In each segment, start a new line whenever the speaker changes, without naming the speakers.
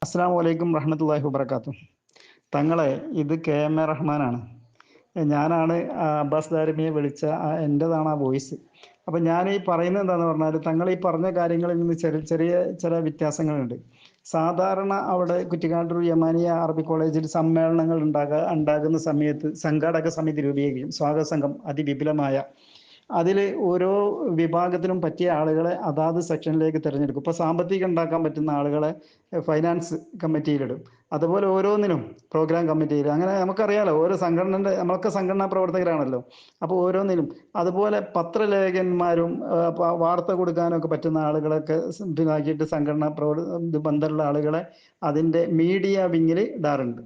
അസ്സലാമു അലൈക്കും റഹ്മത്തുള്ളാഹി വബറകാതുഹു. തങ്ങളെ ഇത് KM റഹ്മാനാണ്. ഞാനാണ് അബ്ബാസ് ദാരിമിയെ വിളിച്ച എൻ്റെതാണ് ആ വോയിസ്. അപ്പം ഞാൻ ഈ പറയുന്നത് എന്താണെന്ന് പറഞ്ഞാൽ, തങ്ങൾ ഈ പറഞ്ഞ കാര്യങ്ങളിൽ നിന്ന് ചെറിയ ചെറിയ ചില വ്യത്യാസങ്ങളുണ്ട്. സാധാരണ അവിടെ കുറ്റിക്കാട്ടൂർ യമാനിയ അറബി കോളേജിൽ സമ്മേളനങ്ങൾ ഉണ്ടാകുന്ന സമയത്ത് സംഘാടക സമിതി രൂപീകരിക്കും. സ്വാഗത സംഘം അതിവിപുലമായ അതിൽ ഓരോ വിഭാഗത്തിനും പറ്റിയ ആളുകളെ അതാത് സെക്ഷനിലേക്ക് തിരഞ്ഞെടുക്കും. ഇപ്പോൾ സാമ്പത്തികം ഉണ്ടാക്കാൻ പറ്റുന്ന ആളുകളെ ഫൈനാൻസ് കമ്മിറ്റിയിലിടും. അതുപോലെ ഓരോന്നിനും പ്രോഗ്രാം കമ്മിറ്റിയിൽ, അങ്ങനെ നമുക്കറിയാലോ, ഓരോ സംഘടനയുടെ, നമ്മളൊക്കെ സംഘടനാ പ്രവർത്തകരാണല്ലോ. അപ്പോൾ ഓരോന്നിനും അതുപോലെ പത്രലേഖന്മാരും വാർത്ത കൊടുക്കാനൊക്കെ പറ്റുന്ന ആളുകളൊക്കെ ഇതാക്കിയിട്ട് ബന്ധമുള്ള ആളുകളെ അതിൻ്റെ മീഡിയ വിങ്ങിൽ ഇടാറുണ്ട്.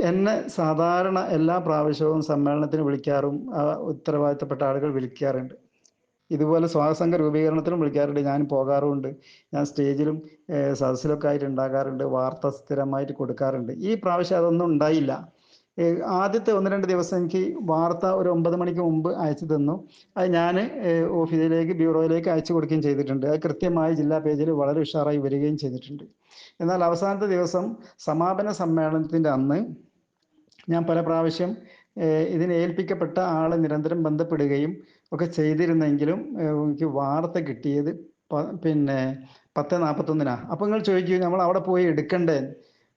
എന്നെ സാധാരണ എല്ലാ പ്രാവശ്യവും സമ്മേളനത്തിന് വിളിക്കാറും ഉത്തരവാദിത്തപ്പെട്ട ആളുകൾ വിളിക്കാറുണ്ട്. ഇതുപോലെ സ്വാഗതസംഘ രൂപീകരണത്തിനും വിളിക്കാറുണ്ട്. ഞാൻ പോകാറുമുണ്ട്. ഞാൻ സ്റ്റേജിലും സദസ്സിലൊക്കെ ആയിട്ട് ഉണ്ടാകാറുണ്ട്. വാർത്ത സ്ഥിരമായിട്ട് കൊടുക്കാറുണ്ട്. ഈ പ്രാവശ്യം അതൊന്നും ഉണ്ടായില്ല. ആദ്യത്തെ 1-2 ദിവസം എനിക്ക് വാർത്ത ഒരു 9 മണിക്ക് മുമ്പ് അയച്ചു തന്നു. അത് ഞാൻ ഓഫീസിലേക്ക്, ബ്യൂറോയിലേക്ക് അയച്ചു കൊടുക്കുകയും ചെയ്തിട്ടുണ്ട്. അത് കൃത്യമായി ജില്ലാ പേജിൽ വളരെ ഉഷാറായി വരികയും ചെയ്തിട്ടുണ്ട്. എന്നാൽ അവസാനത്തെ ദിവസം സമാപന സമ്മേളനത്തിൻ്റെ അന്ന് ഞാൻ പല പ്രാവശ്യം ഇതിനെ ഏൽപ്പിക്കപ്പെട്ട ആളെ നിരന്തരം ബന്ധപ്പെടുകയും ഒക്കെ ചെയ്തിരുന്നെങ്കിലും എനിക്ക് വാർത്ത കിട്ടിയത് പിന്നെ 10:41. അപ്പോൾ നിങ്ങൾ ചോദിക്കും, നമ്മൾ അവിടെ പോയി എടുക്കണ്ടേ?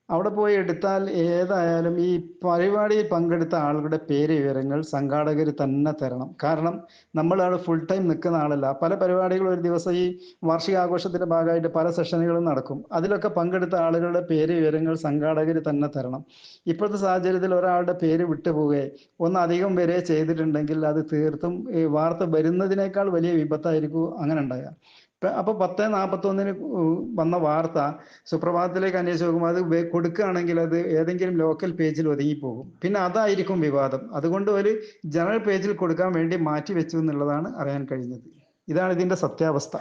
അവിടെ പോയി എടുത്താൽ ഏതായാലും ഈ പരിപാടിയിൽ പങ്കെടുത്ത ആളുകളുടെ പേര് വിവരങ്ങൾ സംഘാടകർ തന്നെ തരണം. കാരണം നമ്മൾ അവിടെ ഫുൾ ടൈം നിൽക്കുന്ന ആളല്ല. പല പരിപാടികളും ഒരു ദിവസം ഈ വാർഷികാഘോഷത്തിൻ്റെ ഭാഗമായിട്ട് പല സെഷനുകളും നടക്കും. അതിലൊക്കെ പങ്കെടുത്ത ആളുകളുടെ പേര് വിവരങ്ങൾ സംഘാടകർ തന്നെ തരണം. ഇപ്പോഴത്തെ സാഹചര്യത്തിൽ ഒരാളുടെ പേര് വിട്ടുപോവുകയെ ഒന്നധികം വരെ ചെയ്തിട്ടുണ്ടെങ്കിൽ അത് തീർത്തും ഈ വാർത്ത വരുന്നതിനേക്കാൾ വലിയ വിപത്തായിരിക്കും അങ്ങനെ ഉണ്ടാകുക. അപ്പോൾ 10:41 വന്ന വാർത്ത സുപ്രഭാതത്തിലേക്ക് അന്വേഷിച്ച് നോക്കുമ്പോൾ അത് കൊടുക്കുകയാണെങ്കിൽ അത് ഏതെങ്കിലും ലോക്കൽ പേജിൽ ഒതുങ്ങിപ്പോകും. പിന്നെ അതായിരിക്കും വിവാദം. അതുകൊണ്ട് ഒരു ജനറൽ പേജിൽ കൊടുക്കാൻ വേണ്ടി മാറ്റി വെച്ചു എന്നുള്ളതാണ് അറിയാൻ കഴിഞ്ഞത്. ഇതാണ് ഇതിൻ്റെ സത്യാവസ്ഥ.